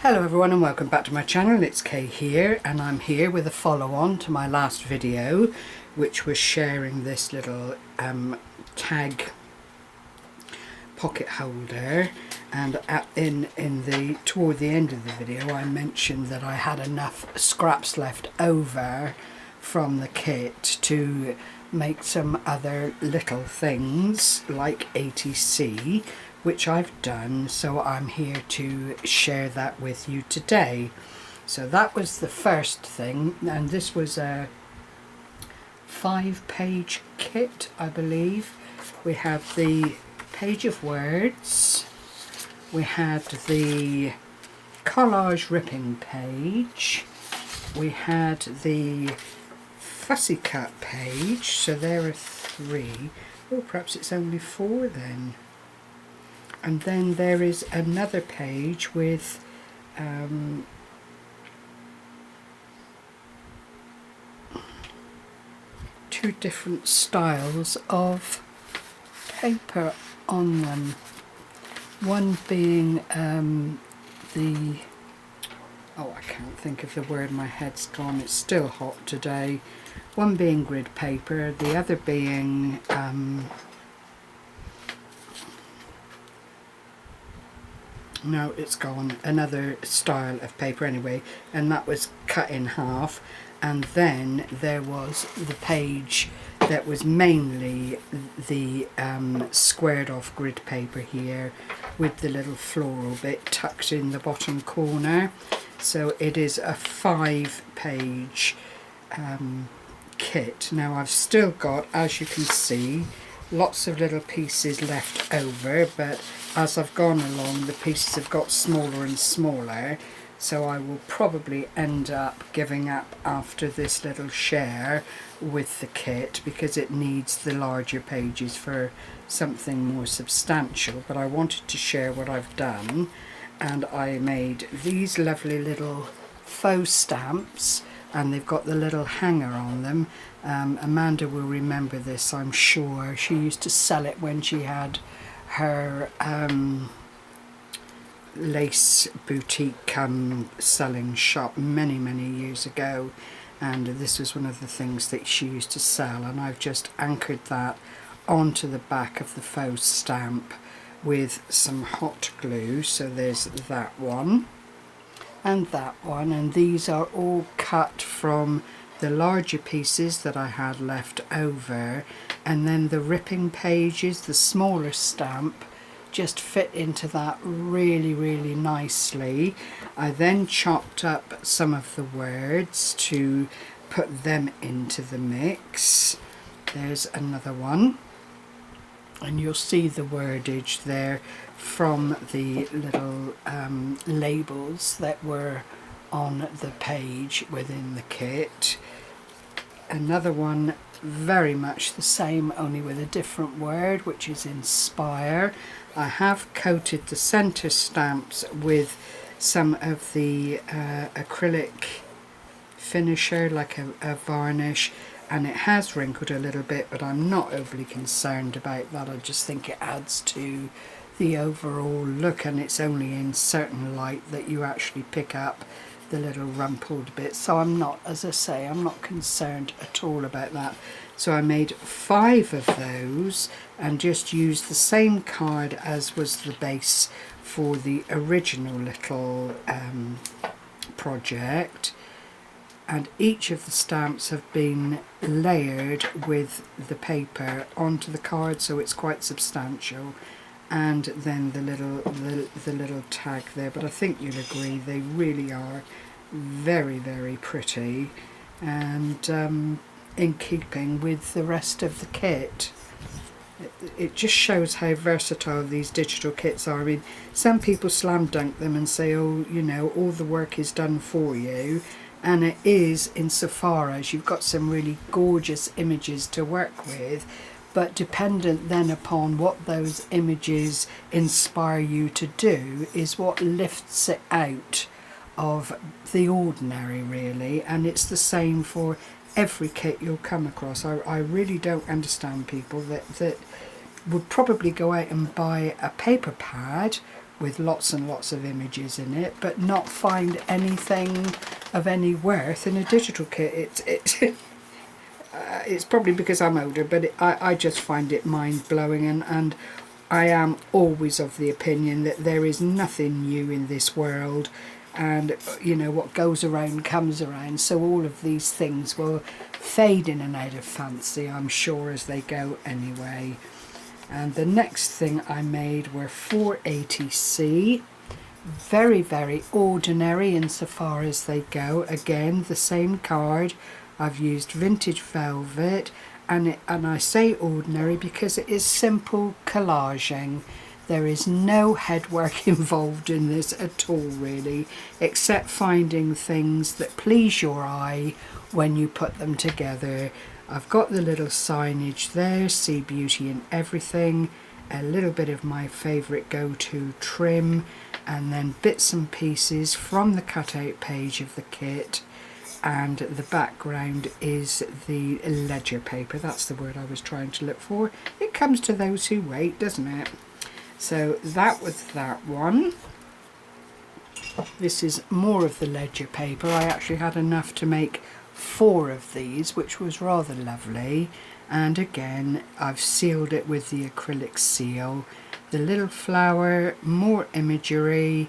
Hello everyone and welcome back to my channel. It's Kay here, and I'm here with a follow-on to my last video, which was sharing this little tag pocket holder. And toward the end of the video I mentioned that I had enough scraps left over from the kit to make some other little things like A.T.C, which I've done, so I'm here to share that with you today. So that was the first thing, and this was a 5-page kit, I believe. We have the page of words, we had the collage ripping page, we had the fussy cut page, so there are 3. Oh, perhaps it's only 4 then. And then there is another page with two different styles of paper on them. One being I can't think of the word, my head's gone, it's still hot today. One being grid paper, the other being no, it's gone, another style of paper anyway, and that was cut in half. And then there was the page that was mainly the squared off grid paper here with the little floral bit tucked in the bottom corner. So it is a 5-page kit. Now I've still got, as you can see, lots of little pieces left over, but as I've gone along the pieces have got smaller and smaller, so I will probably end up giving up after this little share with the kit because it needs the larger pages for something more substantial. But I wanted to share what I've done, and I made these lovely little faux stamps, and they've got the little hanger on them. Amanda will remember this, I'm sure. She used to sell it when she had her lace boutique selling shop many years ago, and this was one of the things that she used to sell, and I've just anchored that onto the back of the faux stamp with some hot glue. So there's that one and that one, and these are all cut from the larger pieces that I had left over, and then the ripping pages, the smaller stamp, just fit into that really nicely. I then chopped up some of the words to put them into the mix. There's another one, and you'll see the wordage there from the little labels that were on the page within the kit. Another one very much the same, only with a different word, which is inspire. I have coated the center stamps with some of the acrylic finisher, like a varnish, and it has wrinkled a little bit, but I'm not overly concerned about that. I just think it adds to the overall look, and it's only in certain light that you actually pick up the little rumpled bits. So I'm not, as I say, I'm not concerned at all about that. So I made 5 of those and just used the same card as was the base for the original little project, and each of the stamps have been layered with the paper onto the card, so it's quite substantial. And then the little tag there, but I think you'll agree they really are very pretty, and in keeping with the rest of the kit. It just shows how versatile these digital kits are. I mean, some people slam dunk them and say, oh, you know, all the work is done for you, and it is insofar as you've got some really gorgeous images to work with, but dependent then upon what those images inspire you to do is what lifts it out of the ordinary, really. And it's the same for every kit you'll come across. I really don't understand people that would probably go out and buy a paper pad with lots and lots of images in it, but not find anything of any worth in a digital kit. It's probably because I'm older, but I just find it mind-blowing, and I am always of the opinion that there is nothing new in this world, and you know, what goes around comes around, so all of these things will fade in and out of fancy, I'm sure, as they go anyway. And the next thing I made were 4 A.T.C. Very, very ordinary insofar as they go. Again, the same card. I've used vintage velvet, and I say ordinary because it is simple collaging. There is no headwork involved in this at all, really, except finding things that please your eye when you put them together. I've got the little signage there, see beauty in everything, a little bit of my favourite go-to trim, and then bits and pieces from the cutout page of the kit. And the background is the ledger paper. That's the word I was trying to look for. It comes to those who wait, doesn't it? So that was that one. This is more of the ledger paper. I actually had enough to make 4 of these, which was rather lovely. And again, I've sealed it with the acrylic seal. The little flower, more imagery,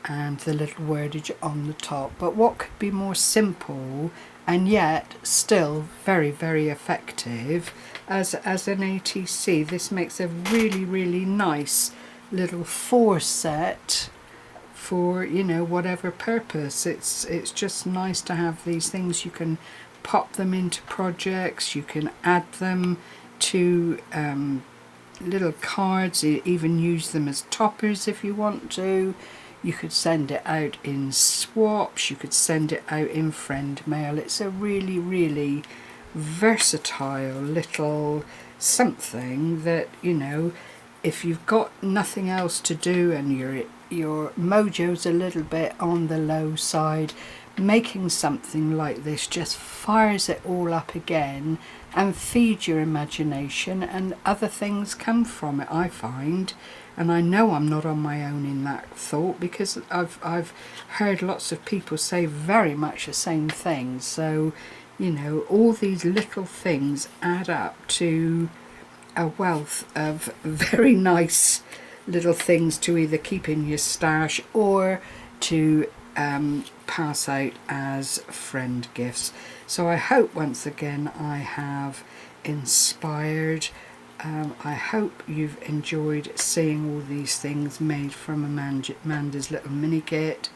and the little wordage on the top. But what could be more simple and yet still very, very effective as an A.T.C. This makes a really, really nice little 4 set for, you know, whatever purpose. It's just nice to have these things. You can pop them into projects, you can add them to little cards, even use them as toppers if you want to. You could send it out in swaps, you could send it out in friend mail. It's a really, really versatile little something that, you know, if you've got nothing else to do and your mojo's a little bit on the low side, making something like this just fires it all up again and feeds your imagination, and other things come from it, I find. And I know I'm not on my own in that thought, because I've heard lots of people say very much the same thing. So, you know, all these little things add up to a wealth of very nice little things to either keep in your stash or to pass out as friend gifts. So I hope once again I have inspired. I hope you've enjoyed seeing all these things made from Amanda's little mini kit,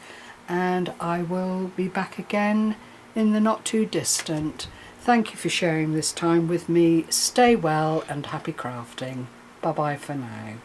and I will be back again in the not too distant. Thank you for sharing this time with me. Stay well and happy crafting. Bye bye for now.